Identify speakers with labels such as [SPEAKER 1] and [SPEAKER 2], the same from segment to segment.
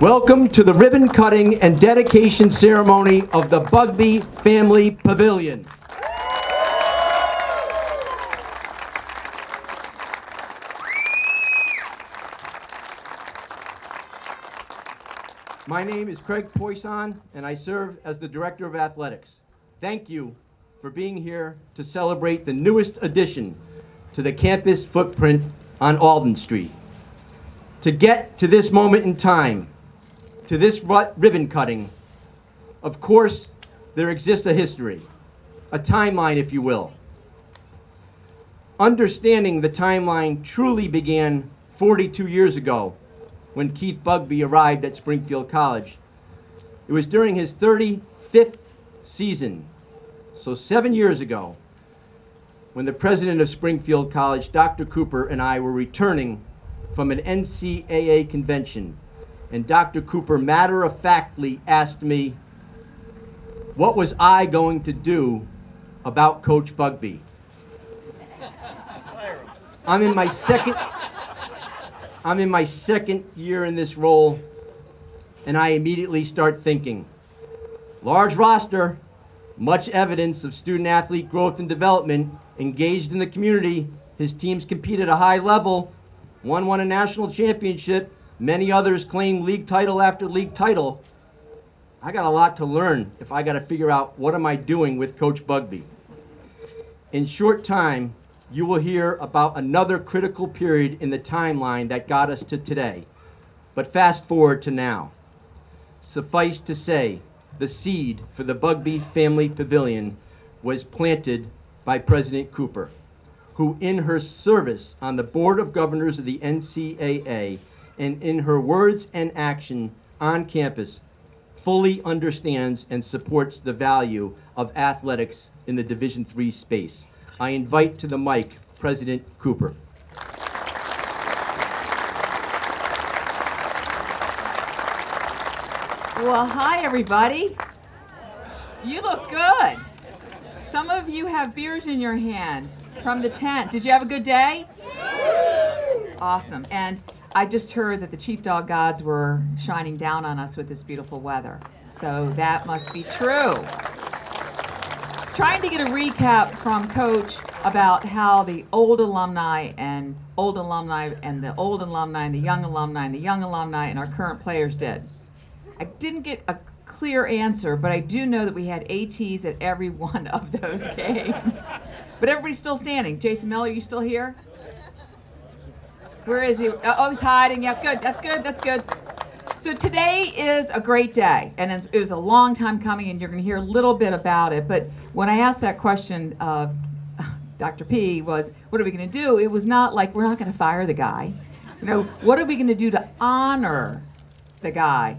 [SPEAKER 1] Welcome to the ribbon cutting and dedication ceremony of the Bugbee Family Pavilion. My name is Craig Poisson, and I serve as the Director of Athletics. Thank you for being here to celebrate the newest addition to the campus footprint on Alden Street. To get to this moment in time, to this ribbon cutting, of course, there exists a history, a timeline, if you will. Understanding the timeline truly began 42 years ago when Keith Bugbee arrived at Springfield College. It was during his 35th season, so 7 years ago, when the president of Springfield College, Dr. Cooper, and I were returning from an NCAA convention, and Dr. Cooper matter-of-factly asked me, what was I going to do about Coach Bugbee? I'm in my second year in this role, and I immediately start thinking, large roster, much evidence of student-athlete growth and development, engaged in the community, his teams compete at a high level, one won a national championship, many others claim league title after league title. I got a lot to learn if I got to figure out what am I doing with Coach Bugbee. In short time, you will hear about another critical period in the timeline that got us to today. But fast forward to now. Suffice to say, the seed for the Bugbee Family Pavilion was planted by President Cooper, who in her service on the Board of Governors of the NCAA and in her words and action on campus fully understands and supports the value of athletics in the Division III space. I invite to the mic President Cooper.
[SPEAKER 2] Well, hi everybody. You look good. Some of you have beers in your hand from the tent. Did you have a good day? Awesome. And I just heard that the chief dog gods were shining down on us with this beautiful weather. So that must be true. Trying to get a recap from Coach about how the old alumni and the old alumni and the young alumni and the young alumni and our current players did. I didn't get a clear answer, but I do know that we had ATs at every one of those games. But everybody's still standing. Jason Miller, are you still here? Where is he? Oh, he's hiding. Yeah, good. That's good. So today is a great day, and it was a long time coming, and you're going to hear a little bit about it. But when I asked that question of Dr. P was, what are we going to do? It was not like, we're not going to fire the guy. What are we going to do to honor the guy?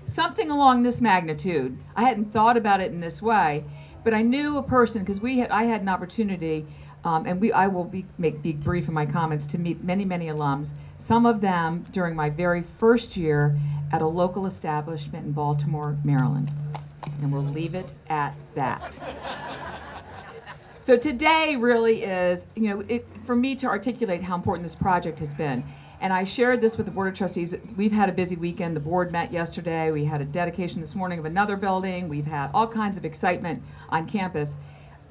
[SPEAKER 2] Something along this magnitude. I hadn't thought about it in this way, but I knew a person, because I had an opportunity, I will be brief in my comments, to meet many, many alums, some of them during my very first year at a local establishment in Baltimore, Maryland. And we'll leave it at that. So today really is, for me to articulate how important this project has been. And I shared this with the Board of Trustees. We've had a busy weekend. The board met yesterday. We had a dedication this morning of another building. We've had all kinds of excitement on campus.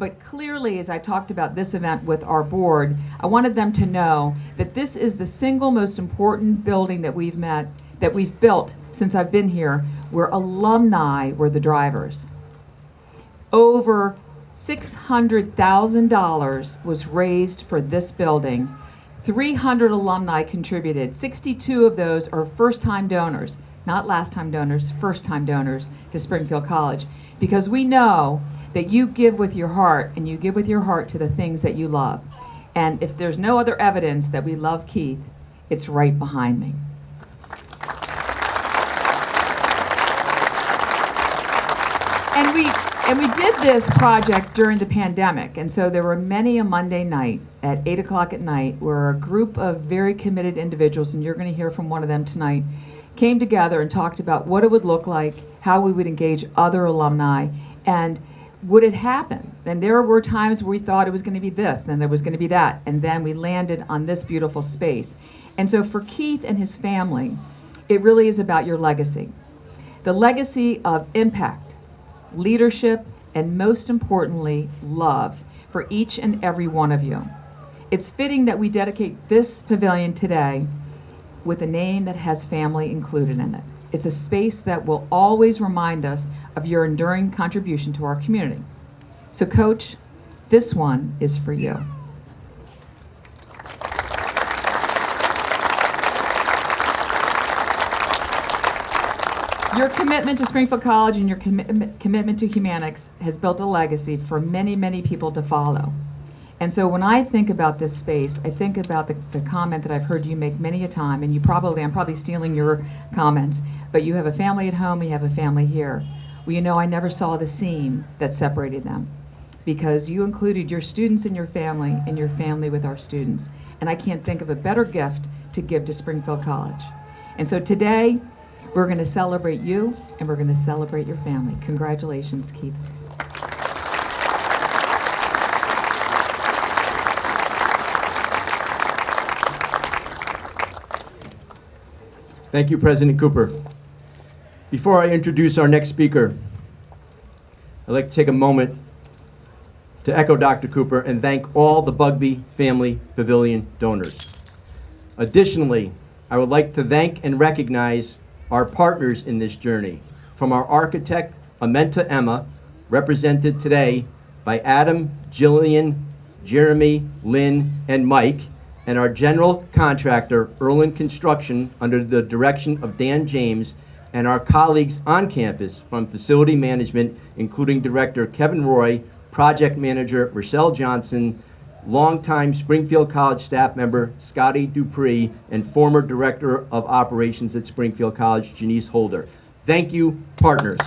[SPEAKER 2] But clearly, as I talked about this event with our board, I wanted them to know that this is the single most important building that we've built since I've been here, where alumni were the drivers. Over $600,000 was raised for this building. 300 alumni contributed. 62 of those are first-time donors, not last-time donors, first-time donors to Springfield College. Because we know that you give with your heart, and you give with your heart to the things that you love. And if there's no other evidence that we love Keith, it's right behind me. And we did this project during the pandemic, and so there were many a Monday night at 8 o'clock at night where a group of very committed individuals, and you're going to hear from one of them tonight, came together and talked about what it would look like, how we would engage other alumni, and would it happen? And there were times where we thought it was going to be this, then there was going to be that, and then we landed on this beautiful space. And so for Keith and his family, It really is about your legacy. The legacy of impact, leadership, and most importantly, love for each and every one of you. It's fitting that we dedicate this pavilion today with a name that has family included in it. It's a space that will always remind us of your enduring contribution to our community. So Coach, this one is for you. Your commitment to Springfield College and your commitment to Humanics has built a legacy for many, many people to follow. And so when I think about this space, I think about the comment that I've heard you make many a time, and I'm probably stealing your comments, but you have a family at home, you have a family here. Well, you know, I never saw the seam that separated them, because you included your students in your family and your family with our students. And I can't think of a better gift to give to Springfield College. And so today, we're going to celebrate you, and we're going to celebrate your family. Congratulations, Keith.
[SPEAKER 1] Thank you, President Cooper. Before I introduce our next speaker, I'd like to take a moment to echo Dr. Cooper and thank all the Bugbee Family Pavilion donors. Additionally, I would like to thank and recognize our partners in this journey, from our architect, Amenta Emma, represented today by Adam, Jillian, Jeremy, Lynn, and Mike, and our general contractor, Erlin Construction, under the direction of Dan James, and our colleagues on campus from facility management, including Director Kevin Roy, Project Manager Rochelle Johnson, longtime Springfield College staff member Scotty Dupree, and former Director of Operations at Springfield College, Janice Holder. Thank you, partners.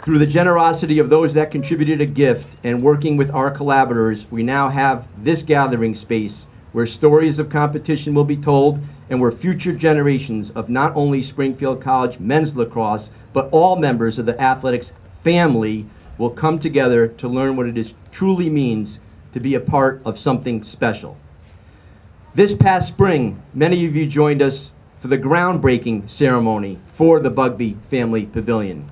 [SPEAKER 1] Through the generosity of those that contributed a gift and working with our collaborators, we now have this gathering space where stories of competition will be told and where future generations of not only Springfield College men's lacrosse, but all members of the athletics family will come together to learn what it truly means to be a part of something special. This past spring, many of you joined us for the groundbreaking ceremony for the Bugbee Family Pavilion.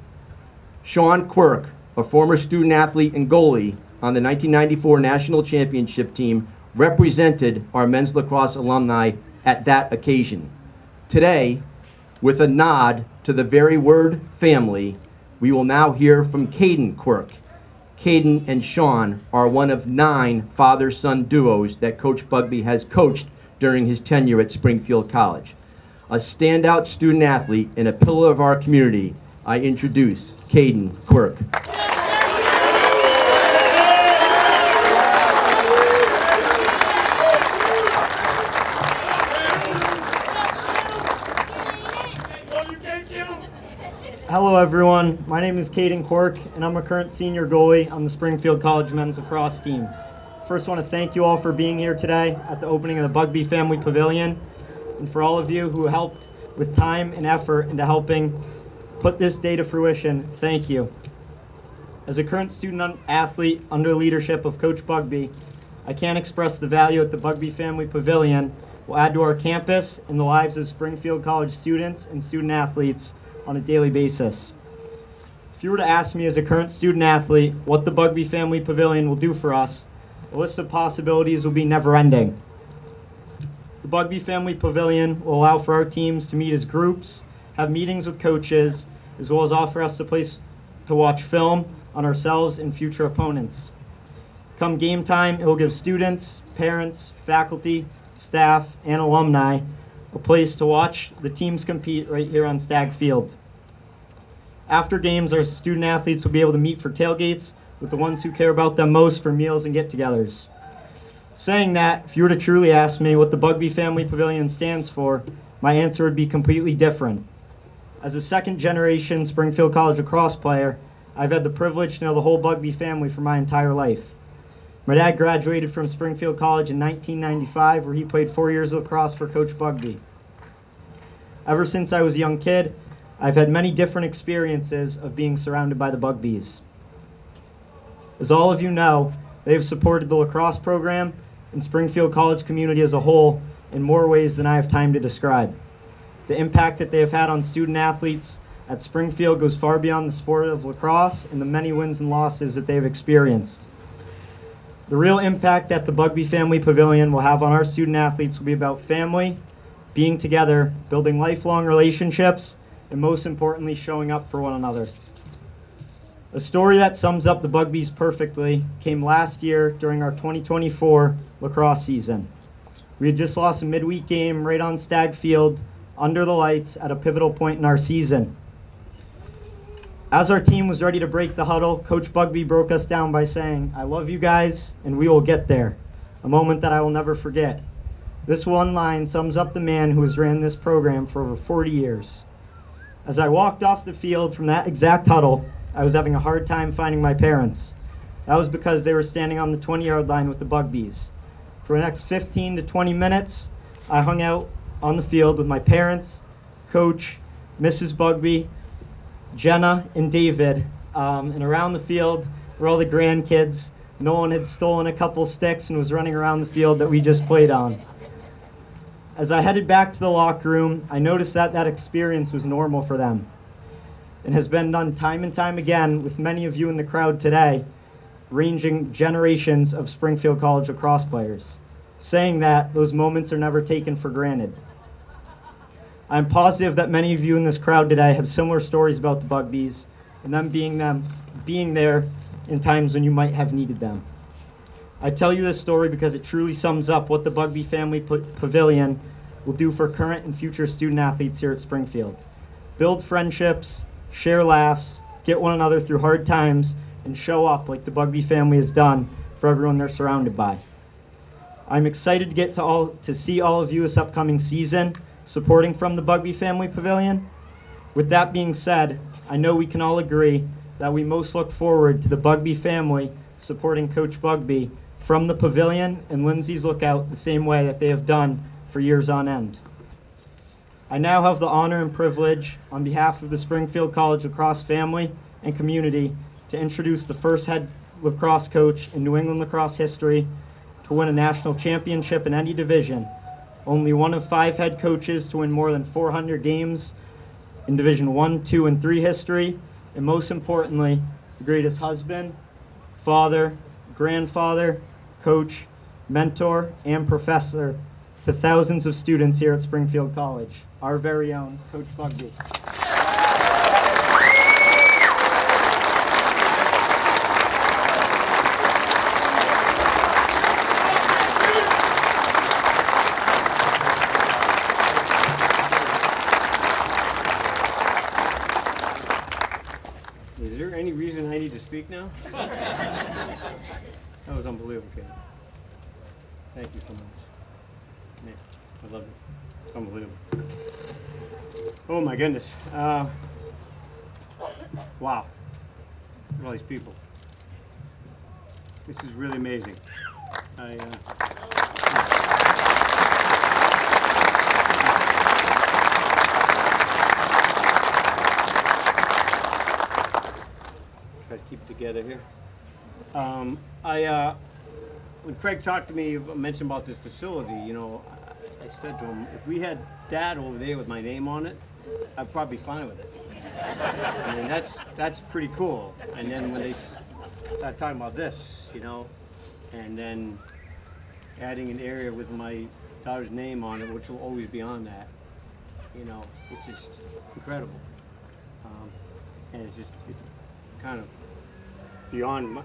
[SPEAKER 1] Sean Quirk, a former student athlete and goalie on the 1994 national championship team, represented our men's lacrosse alumni at that occasion. Today, with a nod to the very word family, we will now hear from Caden Quirk. Caden and Sean are one of 9 father-son duos that Coach Bugbee has coached during his tenure at Springfield College. A standout student athlete and a pillar of our community, I introduce Caden Quirk.
[SPEAKER 3] Hello everyone, my name is Caden Quirk and I'm a current senior goalie on the Springfield College men's lacrosse team. First, I want to thank you all for being here today at the opening of the Bugbee Family Pavilion, and for all of you who helped with time and effort into helping put this day to fruition, thank you. As a current student athlete under leadership of Coach Bugbee, I can't express the value that the Bugbee Family Pavilion will add to our campus and the lives of Springfield College students and student athletes on a daily basis. If you were to ask me as a current student athlete what the Bugbee Family Pavilion will do for us, the list of possibilities will be never-ending. The Bugbee Family Pavilion will allow for our teams to meet as groups, have meetings with coaches, as well as offer us a place to watch film on ourselves and future opponents. Come game time, it will give students, parents, faculty, staff, and alumni a place to watch the teams compete right here on Stagg Field. After games, our student athletes will be able to meet for tailgates with the ones who care about them most for meals and get-togethers. Saying that, if you were to truly ask me what the Bugbee Family Pavilion stands for, my answer would be completely different. As a second-generation Springfield College lacrosse player, I've had the privilege to know the whole Bugbee family for my entire life. My dad graduated from Springfield College in 1995, where he played 4 years of lacrosse for Coach Bugbee. Ever since I was a young kid, I've had many different experiences of being surrounded by the Bugbees. As all of you know, They have supported the lacrosse program and Springfield College community as a whole in more ways than I have time to describe. The impact that they have had on student athletes at Springfield goes far beyond the sport of lacrosse and the many wins and losses that they have experienced. The real impact that the Bugbee Family Pavilion will have on our student athletes will be about family, being together, building lifelong relationships, and most importantly, showing up for one another. A story that sums up the Bugbees perfectly came last year during our 2024 lacrosse season. We had just lost a midweek game right on Stag Field under the lights at a pivotal point in our season. As our team was ready to break the huddle, Coach Bugbee broke us down by saying, "I love you guys, and we will get there," a moment that I will never forget. This one line sums up the man who has ran this program for over 40 years. As I walked off the field from that exact huddle, I was having a hard time finding my parents. That was because they were standing on the 20-yard line with the Bugbees. For the next 15 to 20 minutes, I hung out on the field with my parents, Coach, Mrs. Bugbee, Jenna, and David, and around the field were all the grandkids. Nolan had stolen a couple sticks and was running around the field that we just played on. As I headed back to the locker room, I noticed that that experience was normal for them and has been done time and time again with many of you in the crowd today, ranging generations of Springfield College lacrosse players. Saying that, those moments are never taken for granted. I'm positive that many of you in this crowd today have similar stories about the Bugbees and them being there in times when you might have needed them. I tell you this story because it truly sums up what the Bugbee Family Pavilion will do for current and future student athletes here at Springfield. Build friendships, share laughs, get one another through hard times, and show up like the Bugbee family has done for everyone they're surrounded by. I'm excited to get to see all of you this upcoming season, supporting from the Bugbee Family Pavilion. With that being said, I know we can all agree that we most look forward to the Bugbee family supporting Coach Bugbee from the Pavilion and Lindsay's Lookout the same way that they have done for years on end. I now have the honor and privilege, on behalf of the Springfield College lacrosse family and community, to introduce the first head lacrosse coach in New England lacrosse history to win a national championship in any division. Only one of 5 head coaches to win more than 400 games in Division 1, 2, and 3 history, and most importantly, the greatest husband, father, grandfather, coach, mentor, and professor to thousands of students here at Springfield College, our very own Coach Bugbee.
[SPEAKER 4] Is there any reason I need to speak now? That was unbelievable, kid. Thank you so much. Man, I love it. It's unbelievable. Oh my goodness. Wow. Look at all these people. This is really amazing. Try to keep it together here. When Craig talked to me, mentioned about this facility, I said to him, if we had that over there with my name on it, I'd probably be fine with it. I mean, that's pretty cool. And then when they start talking about this, and then adding an area with my daughter's name on it, which will always be on that, it's just incredible. And it's kind of beyond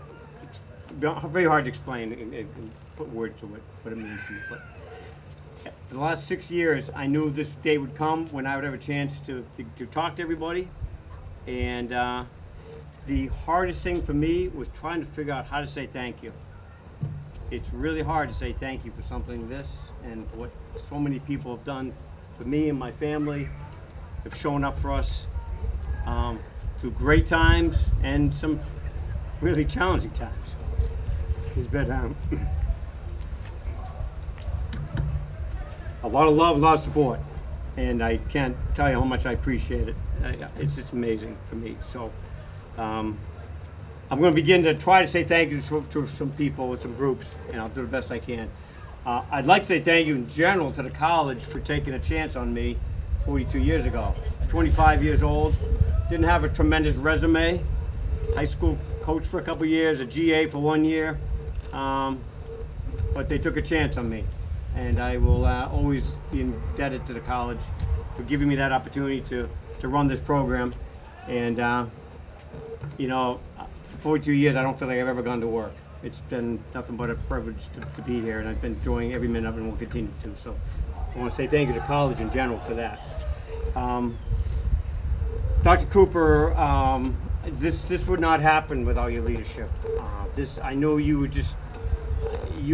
[SPEAKER 4] very hard to explain and put words to it, what it means to me. But for the last 6 years, I knew this day would come when I would have a chance to talk to everybody. And the hardest thing for me was trying to figure out how to say thank you. It's really hard to say thank you for something like this and what so many people have done for me and my family, have shown up for us through great times and some really challenging times. It's been a lot of love, a lot of support, and I can't tell you how much I appreciate it. It's just amazing for me. So I'm going to begin to try to say thank you to some people and some groups, and I'll do the best I can. I'd like to say thank you in general to the college for taking a chance on me 42 years ago. 25 years old, didn't have a tremendous resume. High school coach for a couple years, a GA for 1 year, but they took a chance on me. And I will always be indebted to the college for giving me that opportunity to run this program. And, you know, for 42 years, I don't feel like I've ever gone to work. It's been nothing but a privilege to be here, and I've been enjoying every minute of it and will continue to. So I want to say thank you to college in general for that. Dr. Cooper, this would not happen without your leadership. I know you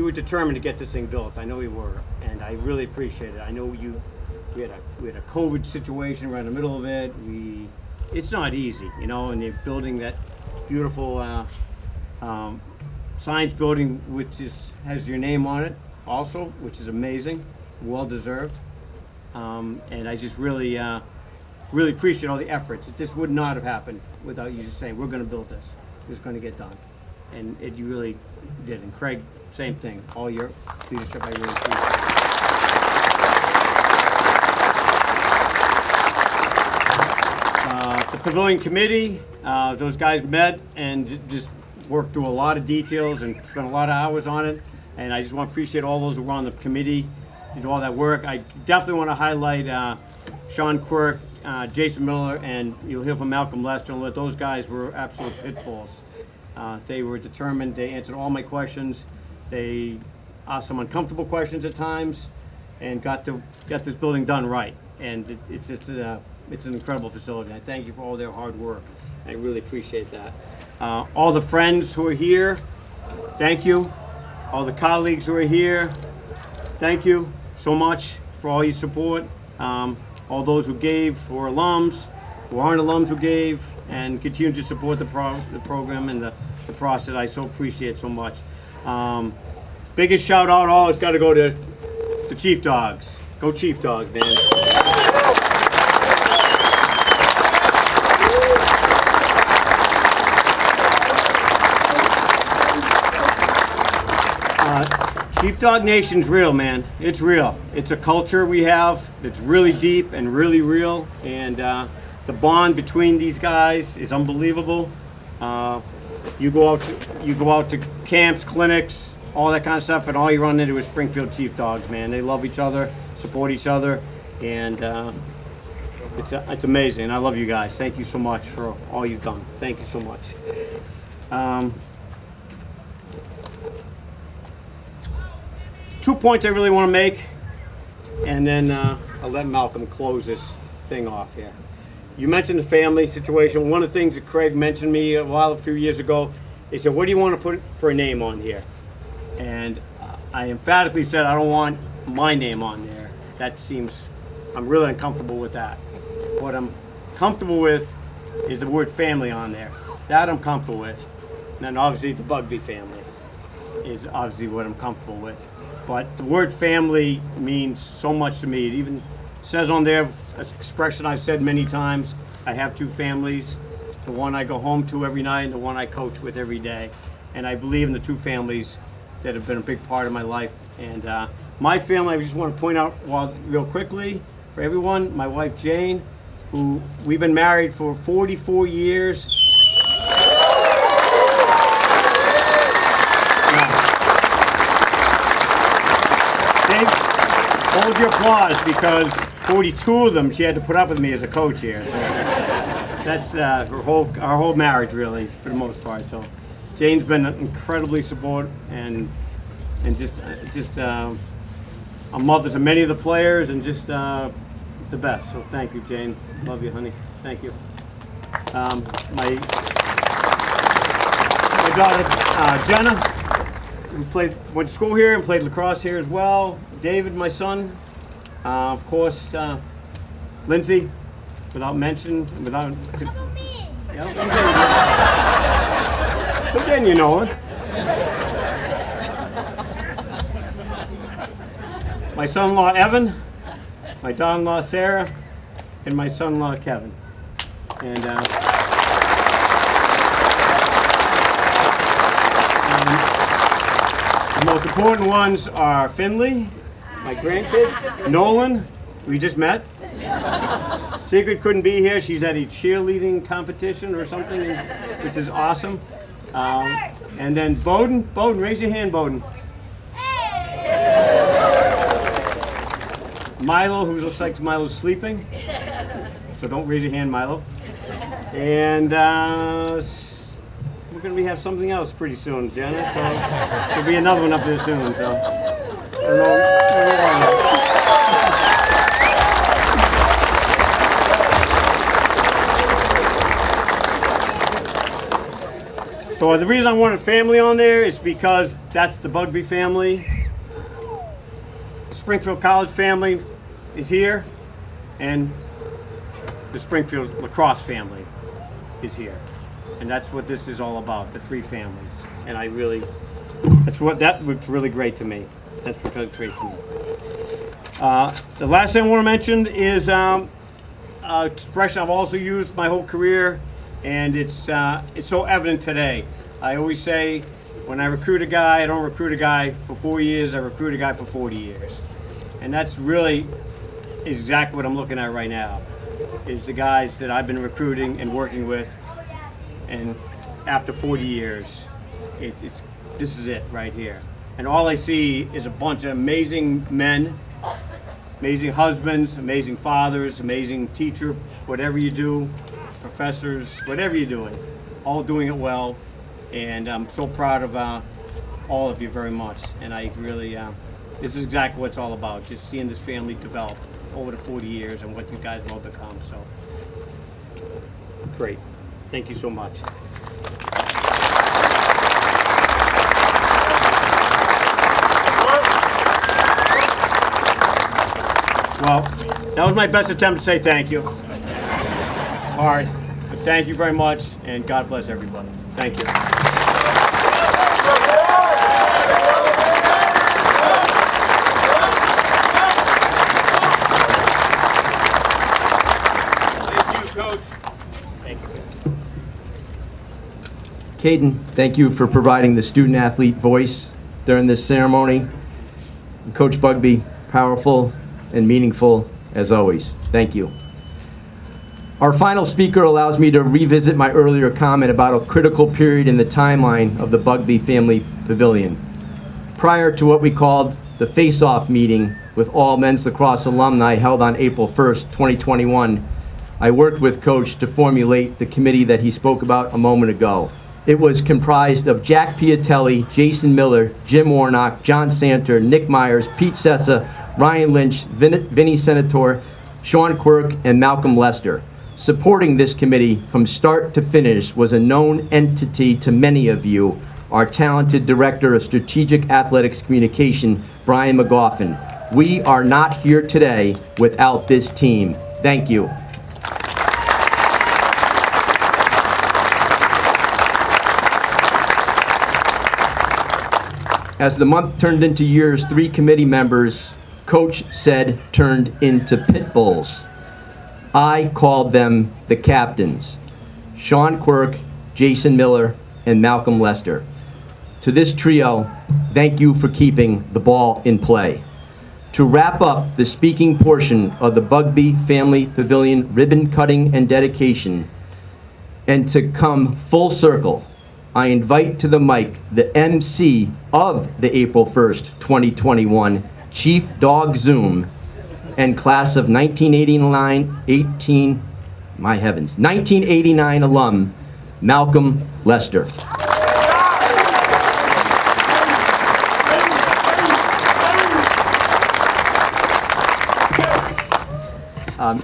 [SPEAKER 4] were determined to get this thing built. I know you were, and I really appreciate it. I know we had a COVID situation right in the middle of it. It's not easy, you know, and you're building that beautiful science building, which has your name on it also, which is amazing, well deserved. And I just really appreciate all the efforts. This would not have happened without you just saying, we're going to build this. It's going to get done. And you really did. And Craig, same thing. All your leadership, I really appreciate. The Pavilion Committee, those guys met and just worked through a lot of details and spent a lot of hours on it. And I just want to appreciate all those who were on the committee, did all that work. I definitely want to highlight Sean Quirk, Jason Miller, and you'll hear from Malcolm Lester. And those guys were absolute pitfalls. They were determined. They answered all my questions. They asked some uncomfortable questions at times, and got this building done right. And it's an incredible facility. I thank you for all their hard work. I really appreciate that. All the friends who are here, thank you. All the colleagues who are here, thank you so much for all your support. All those who gave, who are alums, who aren't alums who gave, and continue to support the program and the process. I so appreciate so much. Biggest shout out always got to go to the Chief Dogs. Go Chief Dogs, man. Chief Dog Nation's real, man. It's real. It's a culture we have that's really deep and really real, and the bond between these guys is unbelievable. You go out to camps, clinics, all that kind of stuff, and all you run into is Springfield Chief Dogs, man. They love each other, support each other, and it's amazing. And I love you guys. Thank you so much for all you've done. Thank you so much. 2 points I really want to make, and then I'll let Malcolm close this thing off here. You mentioned the family situation. One of the things that Craig mentioned me a few years ago, he said, what do you want to put for a name on here? And I emphatically said, I don't want my name on there. I'm really uncomfortable with that. What I'm comfortable with is the word family on there. That I'm comfortable with. And then obviously the Bugbee family is obviously what I'm comfortable with. But the word family means so much to me. It even says on there, an expression I've said many times, I have two families, the one I go home to every night and the one I coach with every day. And I believe in the two families that have been a big part of my life. And my family, I just want to point out real quickly for everyone, my wife Jane, who we've been married for 44 years. Hold your applause, because 42 of them she had to put up with me as a coach here. So that's our whole marriage, really, for the most part. So Jane's been incredibly supportive and just a mother to many of the players, and just the best. So thank you, Jane. Love you, honey. Thank you. My daughter Jenna. We went to school here and played lacrosse here as well. David, my son, of course, Lindsay, without mention, without. Yeah, again, you know it. My son-in-law Evan, my daughter-in-law Sarah, and my son-in-law Kevin. And The most important ones are Finley, my grandkid, Nolan, we just met. Sigrid couldn't be here. She's at a cheerleading competition or something, which is awesome. And then Bowden. Bowden, raise your hand, Bowden. Milo, who looks like Milo's sleeping. So don't raise your hand, Milo. And we're going to have something else pretty soon, Jenna. So there'll be another one up there soon. So I don't know. So the reason I wanted family on there is because that's the Bugbee family. The Springfield College family is here, and the Springfield lacrosse family is here. And that's what this is all about, the three families. And that looks really great to me. That's what looks great to me. The last thing I want to mention is expression I've also used my whole career, and it's so evident today. I always say, when I recruit a guy, I don't recruit a guy for 4 years, I recruit a guy for 40 years. And that's really exactly what I'm looking at right now, is the guys that I've been recruiting and working with, and after 40 years, this is it right here. And all I see is a bunch of amazing men, amazing husbands, amazing fathers, amazing teacher, whatever you do, professors, whatever you're doing, all doing it well. And I'm so proud of all of you very much. And I really, this is exactly what it's all about, just seeing this family develop over the 40 years and what you guys will become. So, great. Thank you so much. Well, that was my best attempt to say thank you. Hard, but thank you very much, and God bless everybody. Thank you.
[SPEAKER 5] Thank you, Coach.
[SPEAKER 4] Thank you.
[SPEAKER 1] Caden, thank you for providing the student-athlete voice during this ceremony. And Coach Bugbee, powerful and meaningful as always. Thank you. Our final speaker allows me to revisit my earlier comment about a critical period in the timeline of the Bugbee Family Pavilion. Prior to what we called the face-off meeting with all men's lacrosse alumni held on April 1st, 2021, I worked with Coach to formulate the committee that he spoke about a moment ago. It was comprised of Jack Piatelli, Jason Miller, Jim Warnock, John Santer, Nick Myers, Pete Sessa, Ryan Lynch, Vinnie Senator, Sean Quirk, and Malcolm Lester. Supporting this committee from start to finish was a known entity to many of you, our talented Director of Strategic Athletics Communication, Brian McGoffin. We are not here today without this team. Thank you. As the month turned into years, 3 committee members, Coach said, turned into pit bulls. I called them the captains, Sean Quirk, Jason Miller, and Malcolm Lester. To this trio, thank you for keeping the ball in play. To wrap up the speaking portion of the Bugbee Family Pavilion ribbon cutting and dedication, and to come full circle, I invite to the mic the MC of the April 1st, 2021, Chief Dog Zoom, and class of 1989 alum, Malcolm Lester.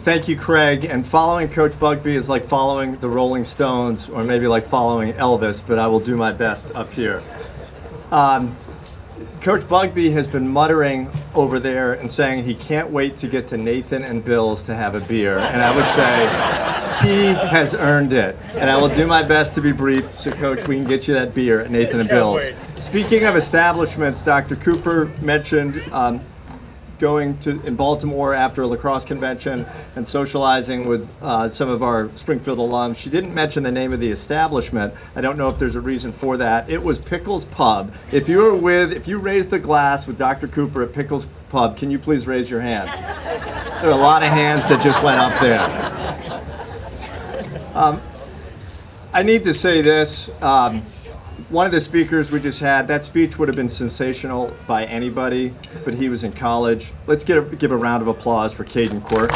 [SPEAKER 5] Thank you, Craig. And following Coach Bugbee is like following the Rolling Stones, or maybe like following Elvis, but I will do my best up here. Coach Bugbee has been muttering over there and saying he can't wait to get to Nathan and Bill's to have a beer. And I would say he has earned it. And I will do my best to be brief so, Coach, we can get you that beer at Nathan and Bill's. Speaking of establishments, Dr. Cooper mentioned going in Baltimore after a lacrosse convention and socializing with some of our Springfield alums. She didn't mention the name of the establishment. I don't know if there's a reason for that. It was Pickles Pub. If you raised a glass with Dr. Cooper at Pickles Pub, can you please raise your hand? There are a lot of hands that just went up there. I need to say this. One of the speakers we just had, that speech would have been sensational by anybody, but he was in college. Let's give a round of applause for Caden Quirk.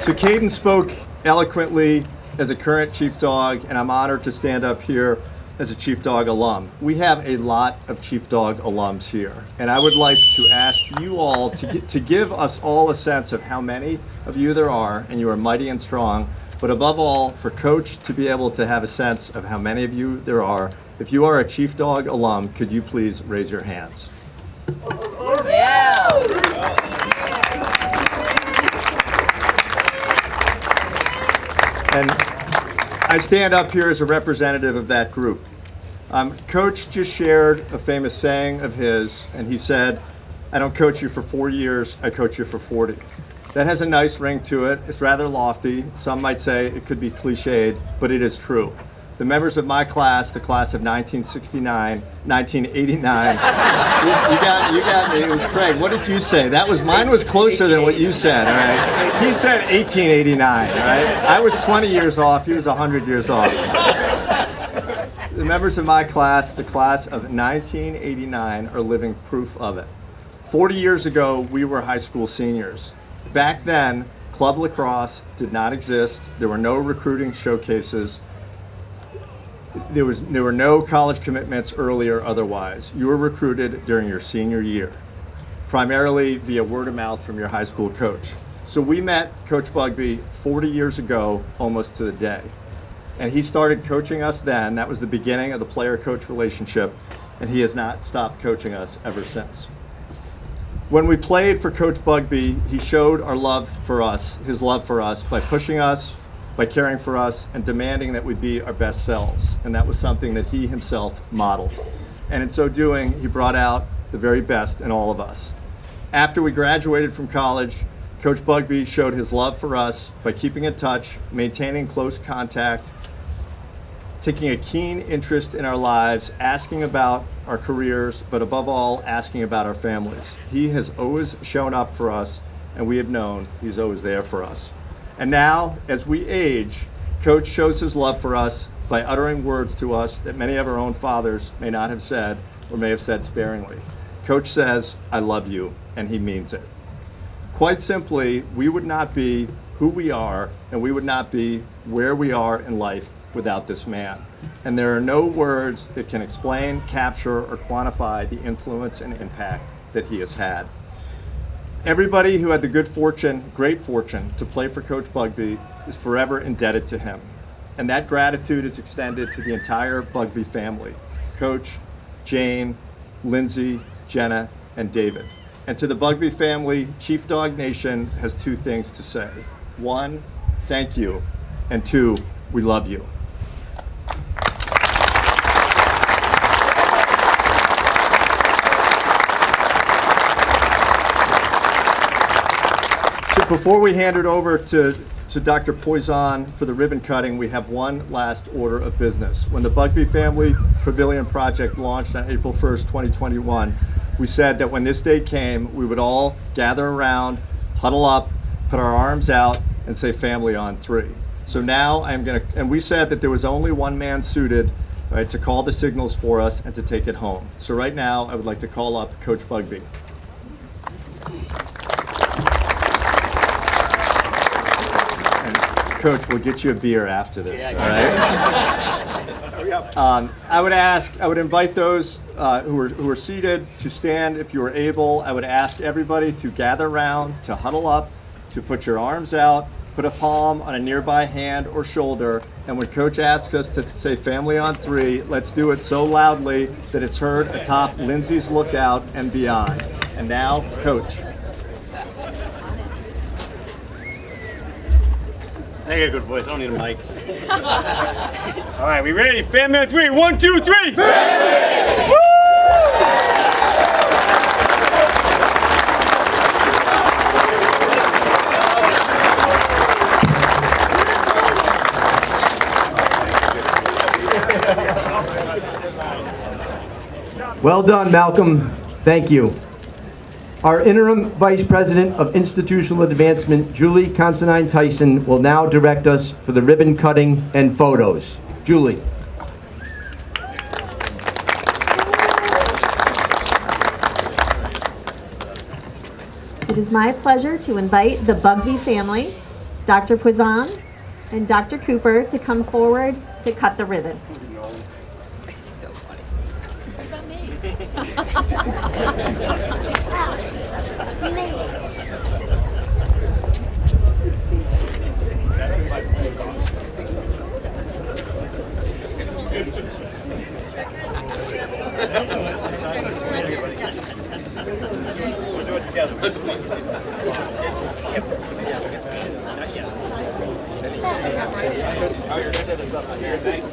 [SPEAKER 5] So Caden spoke eloquently as a current Chief Dog, and I'm honored to stand up here as a Chief Dog alum. We have a lot of Chief Dog alums here, and I would like to ask you all to give us all a sense of how many of you there are, and you are mighty and strong, but above all, for Coach to be able to have a sense of how many of you there are. If you are a Chief Dog alum, could you please raise your hands?
[SPEAKER 2] Yeah.
[SPEAKER 5] And I stand up here as a representative of that group. Coach just shared a famous saying of his, and he said, "I don't coach you for 4 years, I coach you for 40. That has a nice ring to it. It's rather lofty. Some might say it could be cliched, but it is true. The members of my class, the class of 1989, you got me. It was Craig. What did you say? Mine was closer than what you said, all right? He said 1889, all right? I was 20 years off. He was 100 years off. The members of my class, the class of 1989, are living proof of it. 40 years ago, we were high school seniors. Back then, club lacrosse did not exist. There were no recruiting showcases. There were no college commitments early or otherwise. You were recruited during your senior year, primarily via word of mouth from your high school coach. So we met Coach Bugbee 40 years ago, almost to the day. And he started coaching us then. That was the beginning of the player-coach relationship, and he has not stopped coaching us ever since. When we played for Coach Bugbee, he showed his love for us by pushing us, by caring for us, and demanding that we be our best selves. And that was something that he himself modeled. And in so doing, he brought out the very best in all of us. After we graduated from college, Coach Bugbee showed his love for us by keeping in touch, maintaining close contact, taking a keen interest in our lives, asking about our careers, but above all, asking about our families. He has always shown up for us, and we have known he's always there for us. And now, as we age, Coach shows his love for us by uttering words to us that many of our own fathers may not have said or may have said sparingly. Coach says, "I love you," and he means it. Quite simply, we would not be who we are, and we would not be where we are in life without this man. And there are no words that can explain, capture, or quantify the influence and impact that he has had. Everybody who had the great fortune, to play for Coach Bugbee is forever indebted to him. And that gratitude is extended to the entire Bugbee family: Coach, Jane, Lindsay, Jenna, and David. And to the Bugbee family, Chief Dog Nation has two things to say. One, thank you. And two, we love you. Before we hand it over to Dr. Poison for the ribbon cutting, we have one last order of business. When the Bugbee Family Pavilion project launched on April 1st, 2021, we said that when this day came, we would all gather around, huddle up, put our arms out, and say family on three. So now and we said that there was only one man suited, right, to call the signals for us and to take it home. So right now, I would like to call up Coach Bugbee. Coach, we'll get you a beer after this, all right? I would invite those who are seated to stand if you are able. I would ask everybody to gather around, to huddle up, to put your arms out, put a palm on a nearby hand or shoulder, and when Coach asks us to say family on three, let's do it so loudly that it's heard atop Lindsay's Lookout and beyond. And now, Coach.
[SPEAKER 4] I got a good voice. I don't need a mic. All right, we ready? Family on three. 1, 2, 3.
[SPEAKER 1] Well done, Malcolm. Thank you. Our interim Vice President of Institutional Advancement, Julie Considine Tyson, will now direct us for the ribbon cutting and photos. Julie.
[SPEAKER 6] It is my pleasure to invite the Bugbee family, Dr. Poisson and Dr. Cooper, to come forward to cut the ribbon.
[SPEAKER 2] So funny.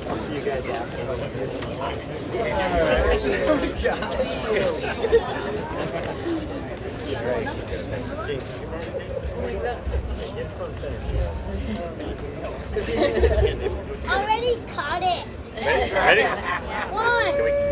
[SPEAKER 3] I'll see you guys
[SPEAKER 7] Already caught it.
[SPEAKER 4] Ready?
[SPEAKER 7] 1,